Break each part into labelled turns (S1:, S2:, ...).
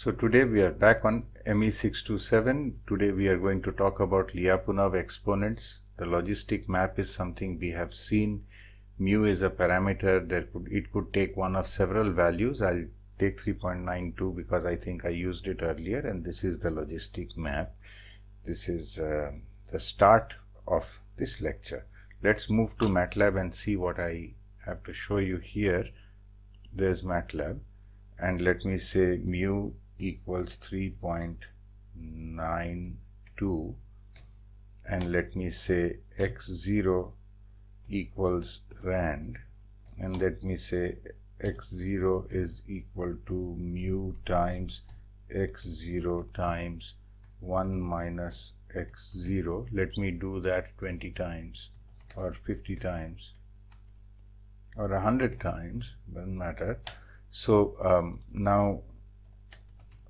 S1: So today we are back on ME627. Today we are going to talk about Lyapunov exponents. The logistic map is something we have seen. Mu is a parameter that it could take one of several values. I'll take 3.92 because I think I used it earlier, and this is the logistic map. This is the start of this lecture. Let's move to MATLAB and see what I have to show you here. There's MATLAB, and let me say mu equals 3.92, and let me say x0 equals rand, and let me say x0 is equal to mu times x0 times 1 minus x0. Let me do that 20 times or 50 times or 100 times, doesn't matter. So now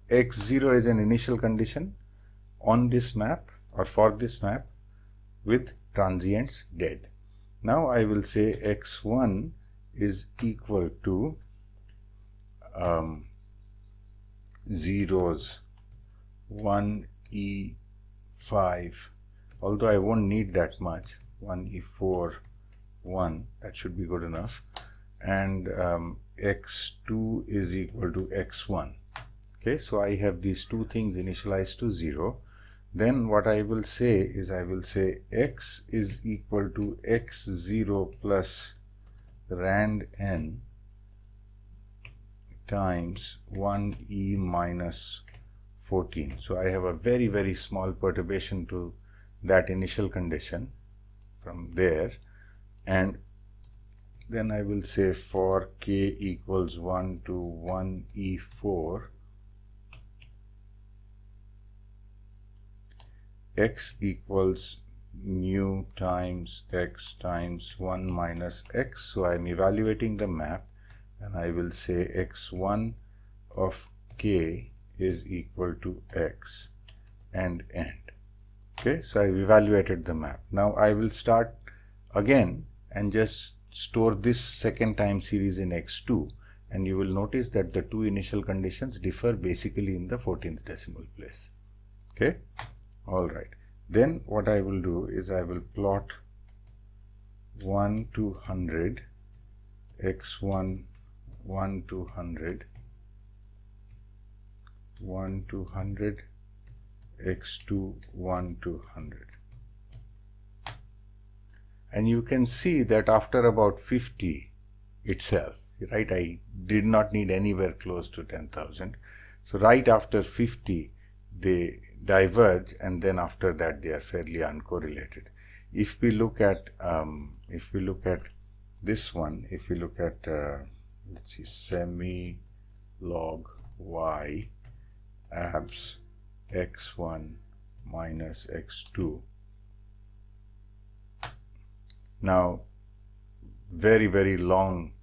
S1: x0 is an initial condition on this map or for this map with transients dead. Now I will say x1 is equal to zeros 1e5, although I won't need that much, 1e4 1, that should be good enough, and x2 is equal to x1. Okay, so I have these two things initialized to 0. Then what I will say is I will say x is equal to x0 plus rand n times 1e minus 14. So I have a very, very small perturbation to that initial condition from there, and then I will say for k equals 1 to 1e4, x equals mu times x times 1 minus x. So I am evaluating the map, and I will say x1 of k is equal to x and end. Okay, so I have evaluated the map. Now I will start again and just store this second time series in x2, and you will notice that the two initial conditions differ basically in the 14th decimal place. Okay, all right. Then what I will do is I will plot 1 to 100, x1 1 to 100, 1 to 100, x2 1 to 100. And you can see that after about 50 itself, right, I did not need anywhere close to 10,000. So right after 50 they diverge, and then after that they are fairly uncorrelated. If we look at this one, if we look at let's see, semi log y abs x1 minus x2. Now very, very long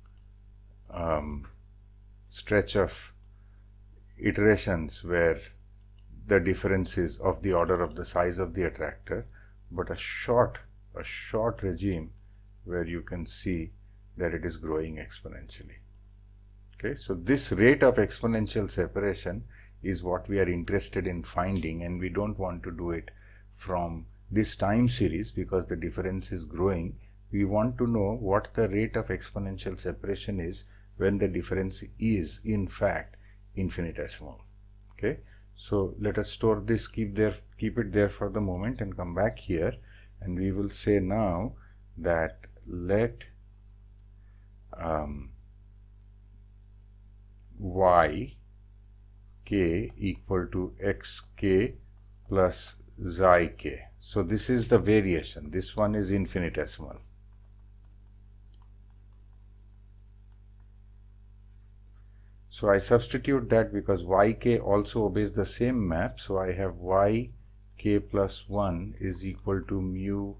S1: stretch of iterations where the difference is of the order of the size of the attractor, but a short regime where you can see that it is growing exponentially. Okay, so this rate of exponential separation is what we are interested in finding, and we don't want to do it from this time series because the difference is growing. We want to know what the rate of exponential separation is when the difference is in fact infinitesimal. Okay, so let us store this, keep it there for the moment, and come back here, and we will say now that let y k equal to xk plus xi k. So this is the variation. This one is infinitesimal. So I substitute that because yk also obeys the same map. So I have yk plus 1 is equal to mu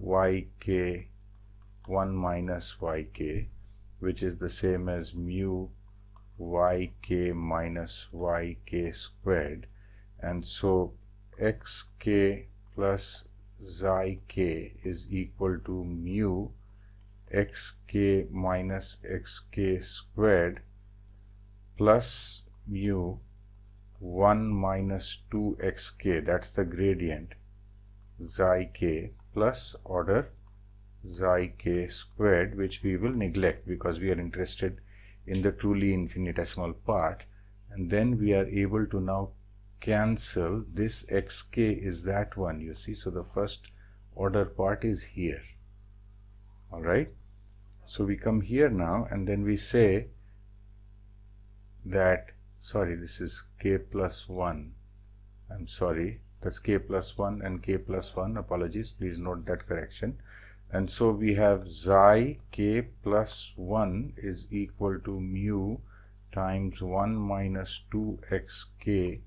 S1: yk 1 minus yk, which is the same as mu yk minus yk squared. And so xk plus xi k is equal to mu xk minus xk squared plus mu 1 minus 2xk, that's the gradient, xi k, plus order xi k squared, which we will neglect because we are interested in the truly infinitesimal part. And then we are able to now cancel this xk is that one, you see. So the first order part is here. All right. So we come here now and then we say that, sorry, this is k plus 1. I'm sorry, that's k plus 1 and k plus 1. Apologies, please note that correction. And so we have xi k plus 1 is equal to mu times 1 minus 2xk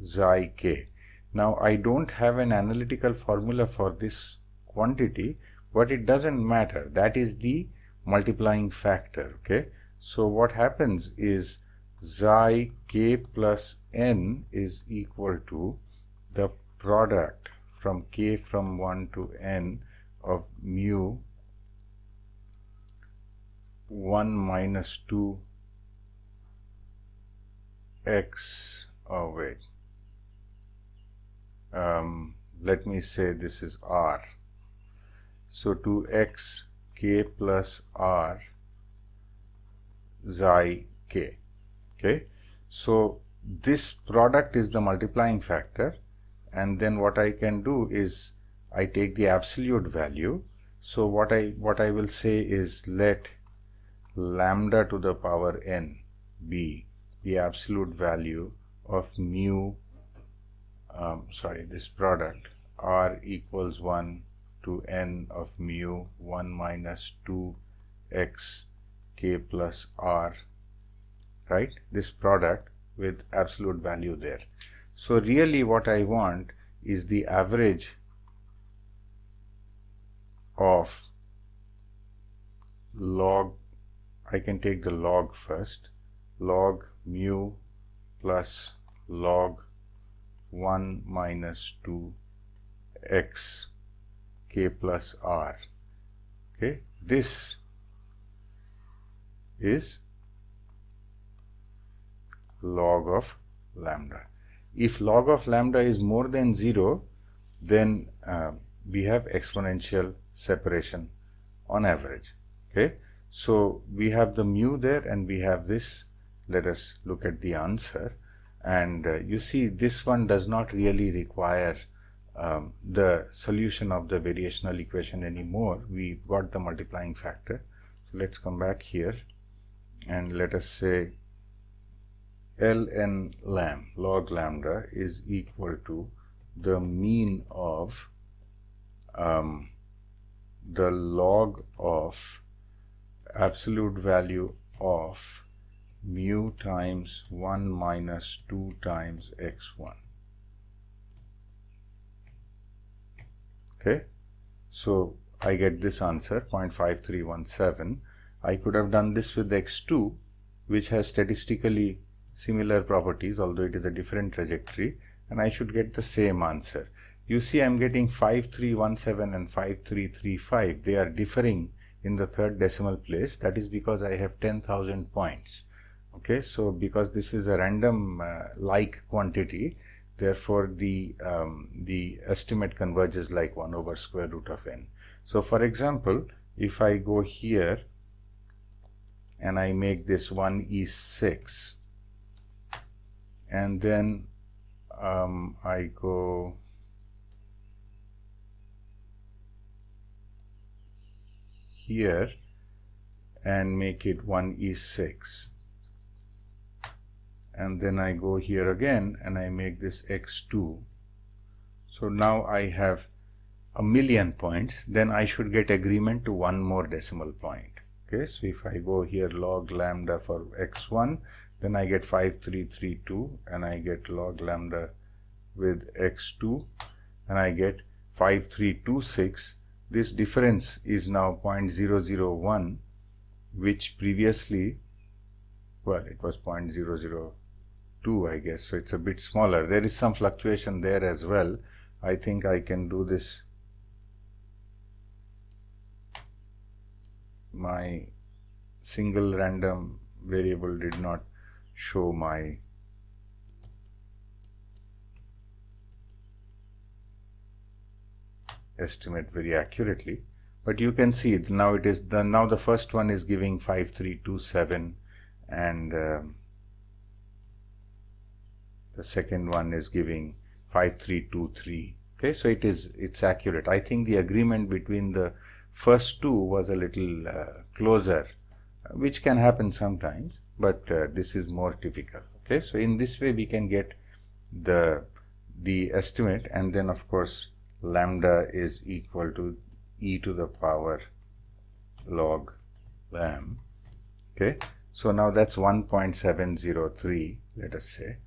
S1: xi k. Now I don't have an analytical formula for this quantity, but it doesn't matter. That is the multiplying factor. Okay. So what happens is xi k plus n is equal to the product from k from 1 to n of mu 1 minus 2 x, oh wait, let me say this is r. So 2x k plus r xi k. Okay, so this product is the multiplying factor, and then what I can do is I take the absolute value. So what I will say is let lambda to the power n be the absolute value of mu, this product r equals 1 to n of mu 1 minus 2 x k plus r, right? This product with absolute value there. So really what I want is the average of log, I can take the log first, log mu plus log 1 minus 2 x k plus r. Okay, this is log of lambda. If log of lambda is more than 0, then we have exponential separation on average. Okay, so we have the mu there and we have this. Let us look at the answer, and you see this one does not really require the solution of the variational equation anymore. We've got the multiplying factor. So let's come back here and let us say ln log lambda is equal to the mean of the log of absolute value of mu times 1 minus 2 times x1. Okay, so I get this answer, 0.5317. I could have done this with x2, which has statistically similar properties, although it is a different trajectory, and I should get the same answer. You see, I'm getting 5317 and 5335. They are differing in the third decimal place. That is because I have 10,000 points. Okay, so because this is a random like quantity, therefore the estimate converges like 1 over square root of n. So for example, if I go here and I make this 1e6, and then I go here and make it 1e6, and then I go here again and I make this x2. So now I have 1,000,000 points. Then I should get agreement to one more decimal point. Okay, so if I go here log lambda for x1, then I get 5332, and I get log lambda with x2, and I get 5326. This difference is now 0.001, which previously, well, it was 0.002, I guess, so it's a bit smaller. There is some fluctuation there as well. I think I can do this. My single random variable did not show my estimate very accurately. But you can see now it is now the first one is giving 5327 and the second one is giving 5323. Okay, so it's accurate. I think the agreement between the first two was a little closer, which can happen sometimes, but this is more typical. Okay, so in this way we can get the estimate, and then of course lambda is equal to e to the power log lam. Okay, so now that's 1.703, let us say.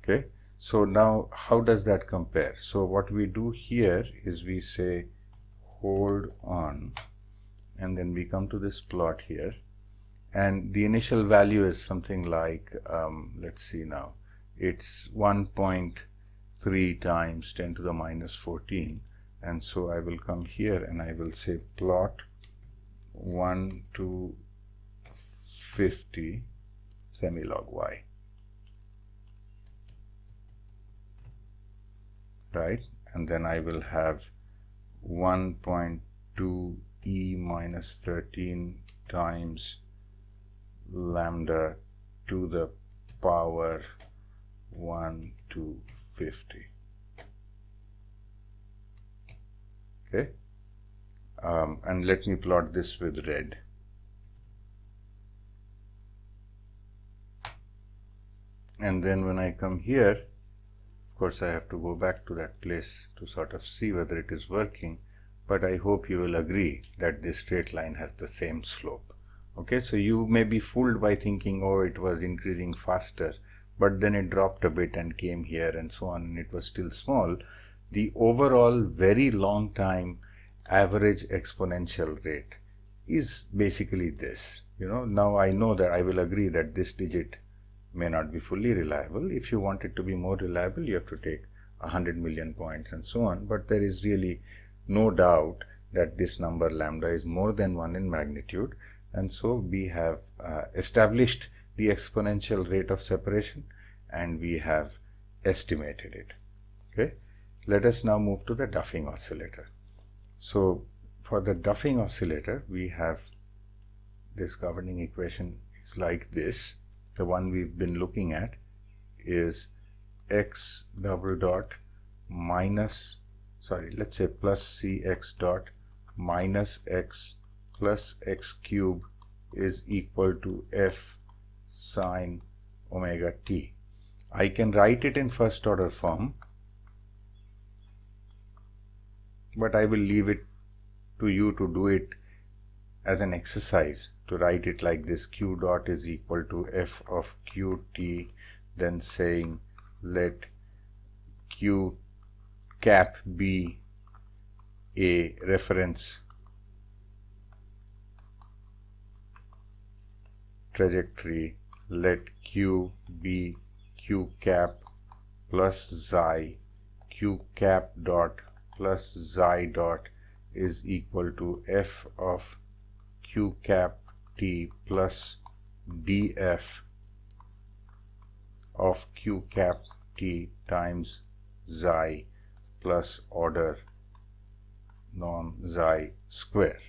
S1: Okay, so now how does that compare? So what we do here is we say hold on, and then we come to this plot here, and the initial value is something like let's see, now it's 1.3 times 10 to the minus 14, and so I will come here and I will say plot 1 to 50 semilog y, right? And then I will have 1.2 e minus 13 times lambda to the power 1 to 50. Okay, and let me plot this with red. And then when I come here, of course I have to go back to that place to sort of see whether it is working, but I hope you will agree that this straight line has the same slope. Okay, so you may be fooled by thinking, oh, it was increasing faster, but then it dropped a bit and came here and so on, and it was still small. The overall very long time average exponential rate is basically this. Now I know that I will agree that this digit may not be fully reliable. If you want it to be more reliable, you have to take 100 million points and so on, but there is really no doubt that this number lambda is more than 1 in magnitude, and so we have established the exponential rate of separation and we have estimated it. Okay, let us now move to the Duffing oscillator. So for the Duffing oscillator, we have this governing equation is like this. The one we've been looking at is x double dot minus, sorry, let's say plus cx dot minus x plus x cube is equal to f sine omega t. I can write it in first order form, but I will leave it to you to do it as an exercise, to write it like this: q dot is equal to f of qt, then saying let q cap be a reference trajectory, let q be q cap plus xi, q cap dot plus xi dot is equal to f of q cap t plus df of q cap t times xi plus order norm xi square.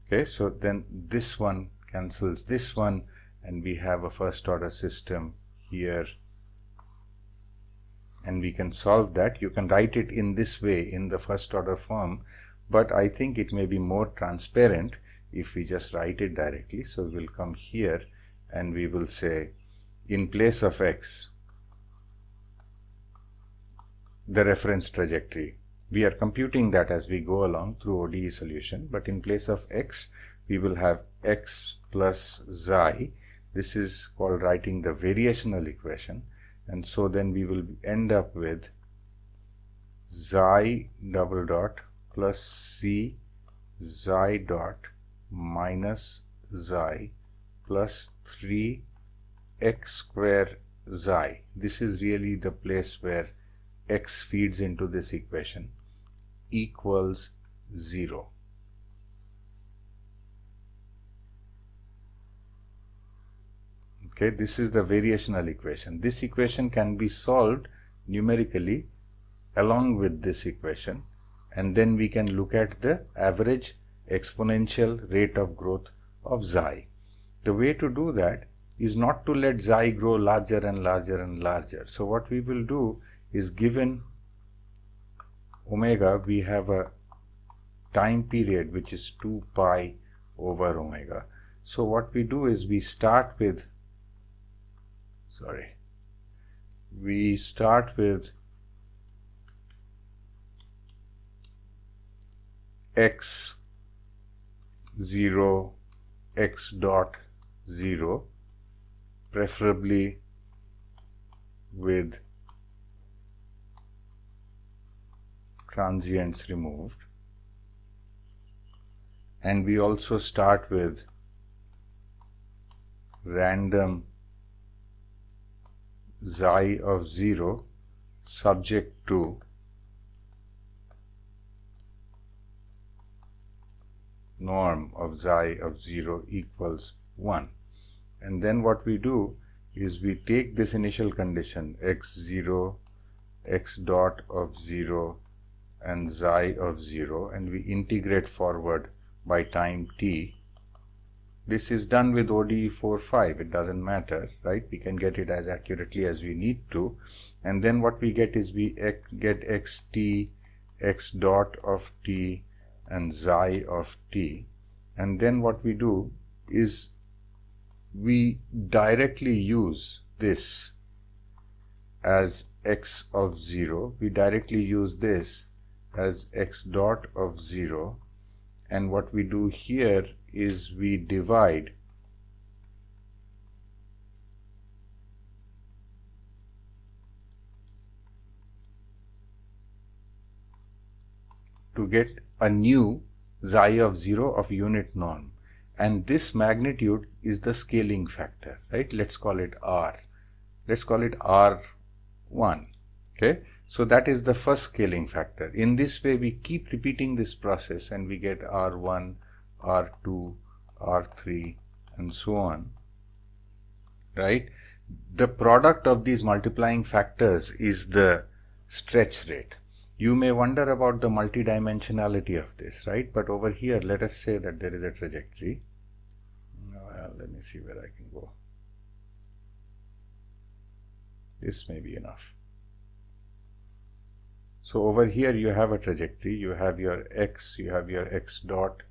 S1: Okay, so then this one cancels this one and we have a first order system here, and we can solve that. You can write it in this way in the first order form, but I think it may be more transparent if we just write it directly. So we'll come here and we will say, in place of x, the reference trajectory. We are computing that as we go along through ODE solution, but in place of x, we will have x plus xi. This is called writing the variational equation, and so then we will end up with xi double dot plus c xi dot minus xi plus 3x square xi. This is really the place where x feeds into this equation, equals 0. Okay, this is the variational equation. This equation can be solved numerically along with this equation, and then we can look at the average exponential rate of growth of xi. The way to do that is not to let xi grow larger and larger and larger. So what we will do is, given omega, we have a time period which is 2 pi over omega. So what we do is we start with x0 x dot 0, preferably with transients removed, and we also start with random xi of 0 subject to norm of xi of 0 equals 1. And then what we do is we take this initial condition x0 x dot of 0 and xi of 0, and we integrate forward by time t. This is done with ODE 4-5, it doesn't matter, right? We can get it as accurately as we need to. And then what we get is we get xt, x dot of t and xi of t. And then what we do is we directly use this as x of 0. We directly use this as x dot of 0. And what we do here is we divide to get a new xi of 0 of unit norm, and this magnitude is the scaling factor, right? Let's call it r. Let's call it r1. Okay, so that is the first scaling factor. In this way we keep repeating this process and we get r1, r2, r3 and so on, right? The product of these multiplying factors is the stretch rate. You may wonder about the multidimensionality of this, right? But over here, let us say that there is a trajectory. Well, let me see where I can go. This may be enough. So over here you have a trajectory, you have your x, you have your x dot,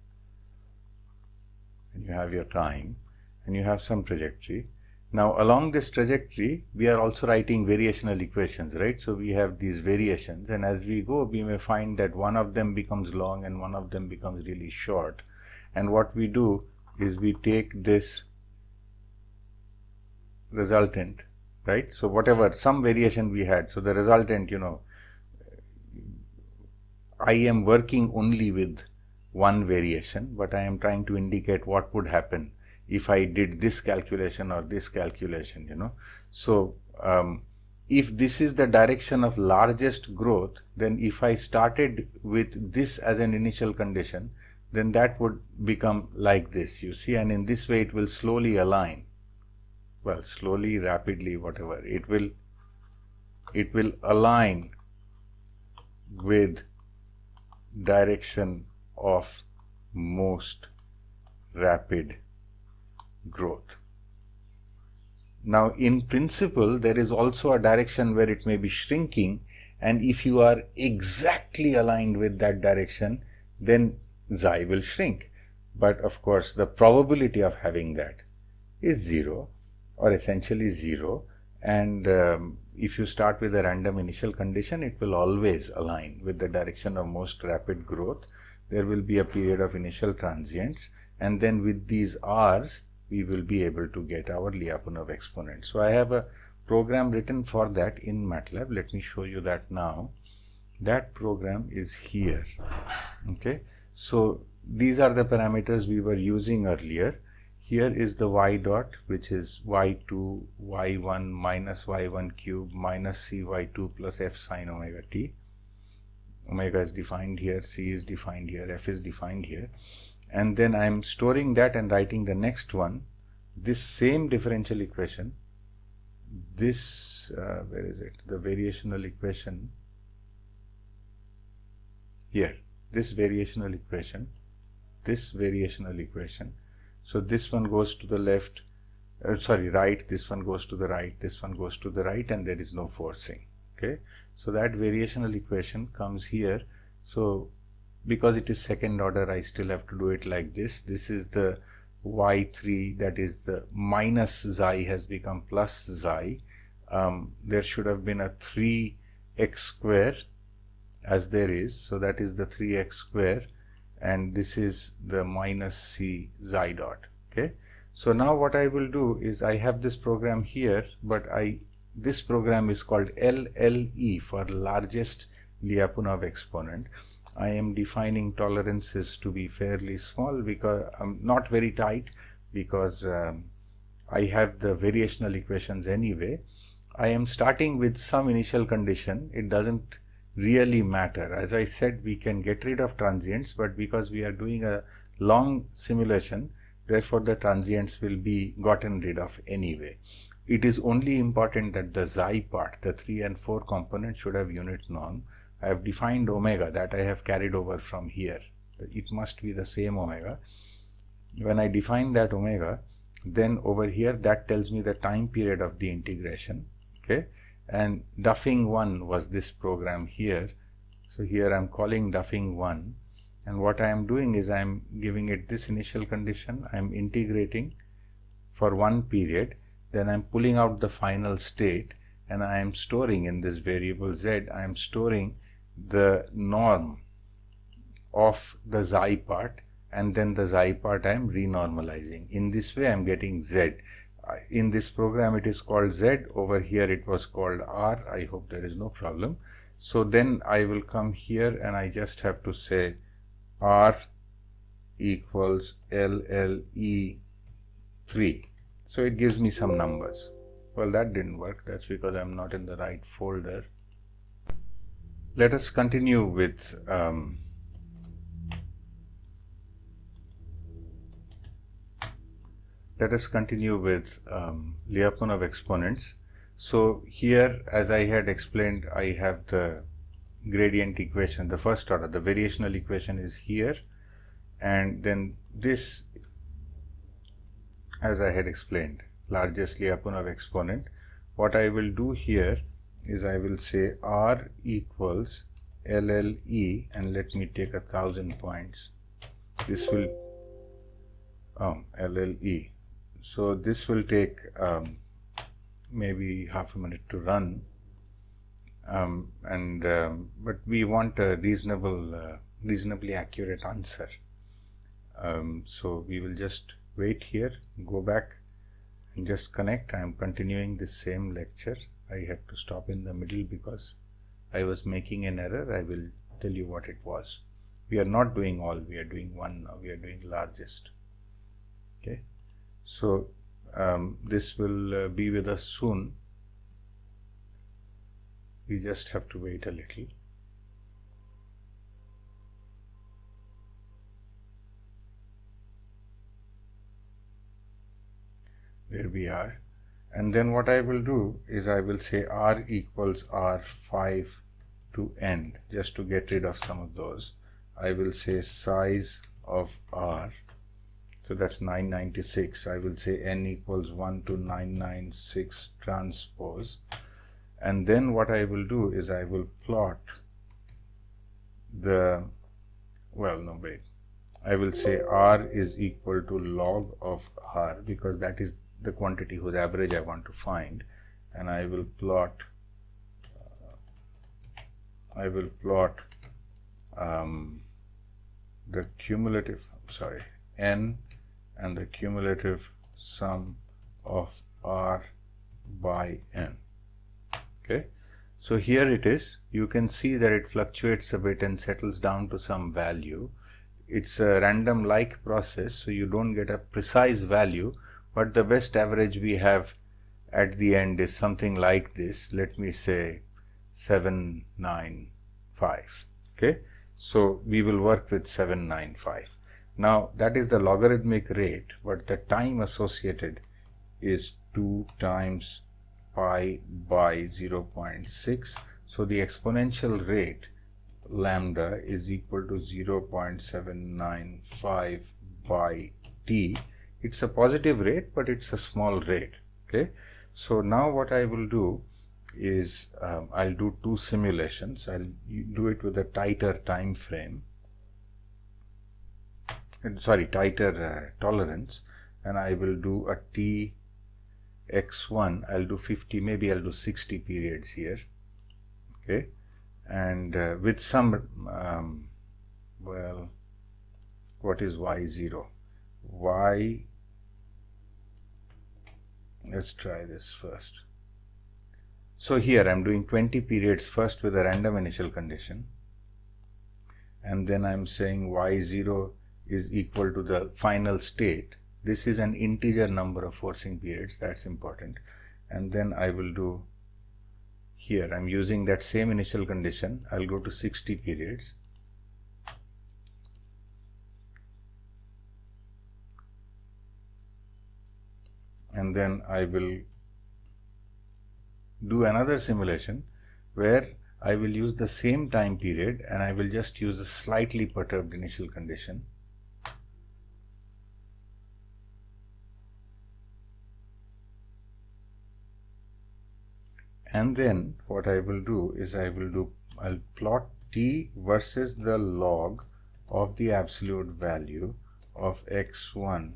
S1: and you have your time, and you have some trajectory. Now along this trajectory we are also writing variational equations, right? So we have these variations, and as we go we may find that one of them becomes long and one of them becomes really short. And what we do is we take this resultant, right? So whatever, some variation we had, so the resultant, you know, I am working only with one variation, but I am trying to indicate what would happen if I did this calculation or this calculation, you know. So if this is the direction of largest growth, then if I started with this as an initial condition, then that would become like this, you see, and in this way it will slowly align. Well, slowly, rapidly, whatever, it will align with direction of most rapid growth. Now in principle there is also a direction where it may be shrinking, and if you are exactly aligned with that direction, then xi will shrink. But of course the probability of having that is 0, or essentially 0, and if you start with a random initial condition, it will always align with the direction of most rapid growth. There will be a period of initial transients, and then with these r's we will be able to get our Lyapunov exponent. So I have a program written for that in MATLAB. Let me show you that now. That program is here. Okay, so these are the parameters we were using earlier. Here is the y dot, which is y2, y1 minus y1 cube minus cy2 plus f sine omega t. Omega is defined here, c is defined here, f is defined here. And then I am storing that and writing the next one, this same differential equation, this, where is it, the variational equation. here, this variational equation, so this one goes to the left, right, this one goes to the right, this one goes to the right, and there is no forcing. Okay, so that variational equation comes here. So because it is second order, I still have to do it like this. This is the y3, that is the minus xi has become plus xi. There should have been a 3x square as there is, so that is the 3x square, and this is the minus c xi dot. Okay, so now what I will do is, I have this program here, but this program is called LLE for largest Lyapunov exponent. I am defining tolerances to be fairly small, because not very tight, because I have the variational equations anyway. I am starting with some initial condition. It doesn't really matter. As I said, we can get rid of transients, but because we are doing a long simulation, therefore the transients will be gotten rid of anyway. It is only important that the xi part, the 3 and 4 components, should have unit norm. I have defined omega, that I have carried over from here. It must be the same omega. When I define that omega, then over here that tells me the time period of the integration. Okay, and duffing 1 was this program here. So here I am calling duffing 1, and what I am doing is I am giving it this initial condition. I am integrating for 1 period, then I am pulling out the final state, and I am storing in this variable z, I am storing the norm of the xi part, and then the xi part I am renormalizing. In this way I am getting z. In this program it is called z, over here it was called r. I hope there is no problem. So then I will come here and I just have to say r equals LLE3. So it gives me some numbers. Well, that didn't work. That's because I'm not in the right folder. Let us continue with Lyapunov exponents. So here, as I had explained, I have the gradient equation, the first order, the variational equation is here, and then this, as I had explained, largest Lyapunov exponent. What I will do here is I will say r equals LLE, and let me take 1,000 points. This will LLE. So this will take maybe half a minute to run, but we want a reasonably accurate answer. So we will just wait here, go back and just connect. I am continuing this same lecture. I had to stop in the middle because I was making an error. I will tell you what it was. We are not doing all, we are doing one now. We are doing largest. Okay, so this will be with us soon. We just have to wait a little. There we are. And then what I will do is I will say r equals r5 to end, just to get rid of some of those. I will say size of r, so that's 996. I will say n equals 1 to 996 transpose. And then what I will do is I will plot the, well, no, wait. I will say r is equal to log of r, because that is the quantity whose average I want to find, and I will plot the cumulative, n and the cumulative sum of r by n. Okay, so here it is. You can see that it fluctuates a bit and settles down to some value. It's a random like process, so you don't get a precise value, but the best average we have at the end is something like this. Let me say 795. Okay, so we will work with 795. Now that is the logarithmic rate, but the time associated is 2 times pi by 0.6. So the exponential rate lambda is equal to 0.795 by t. It's a positive rate, but it's a small rate. Okay, so now what I will do is I'll do two simulations. I'll do it with a tighter time frame, tighter tolerance, and I will do a t x1. I'll do 50, maybe I'll do 60 periods here. Okay, and with some well, what is y0? Let's try this first. So here I'm doing 20 periods first with a random initial condition, and then I'm saying y0 is equal to the final state. This is an integer number of forcing periods, that's important. And then I will do, here I'm using that same initial condition. I'll go to 60 periods. And then I will do another simulation where I will use the same time period and I will just use a slightly perturbed initial condition. And then what I will do is I'll plot t versus the log of the absolute value of x1,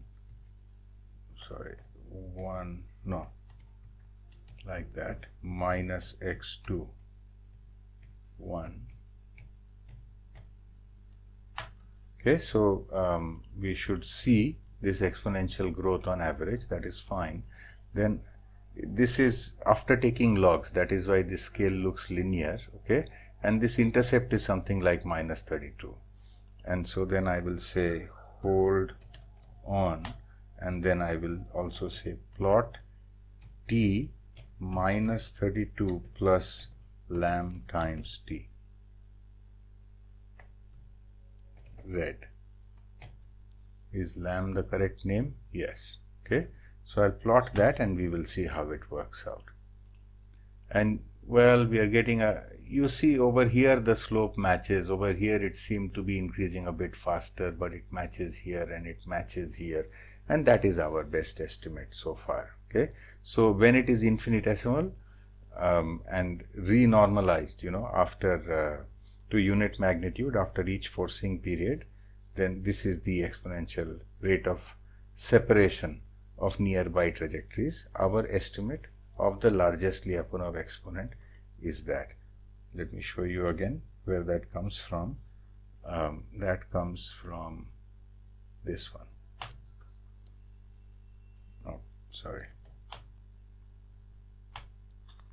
S1: like that, minus x2, 1. Okay, so we should see this exponential growth on average, that is fine. Then this is after taking logs, that is why this scale looks linear. Okay, and this intercept is something like minus 32. And so then I will say hold on, and then I will also say plot t minus 32 plus lamb times t. Red. Is lamb the correct name? Yes. Okay, so I'll plot that and we will see how it works out. And well, we are getting a, you see over here the slope matches, over here it seemed to be increasing a bit faster, but it matches here and it matches here, and that is our best estimate so far. Okay, so when it is infinitesimal and renormalized, after to unit magnitude after each forcing period, then this is the exponential rate of separation of nearby trajectories. Our estimate of the largest Lyapunov exponent is that. Let me show you again where that comes from. That comes from this one. Oh, sorry.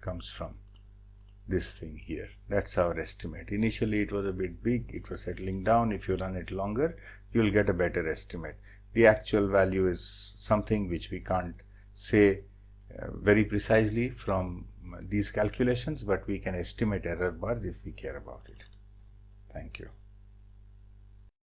S1: Comes from this thing here. That's our estimate. Initially it was a bit big, it was settling down. If you run it longer, you will get a better estimate. The actual value is something which we can't say very precisely from these calculations, but we can estimate error bars if we care about it. Thank you.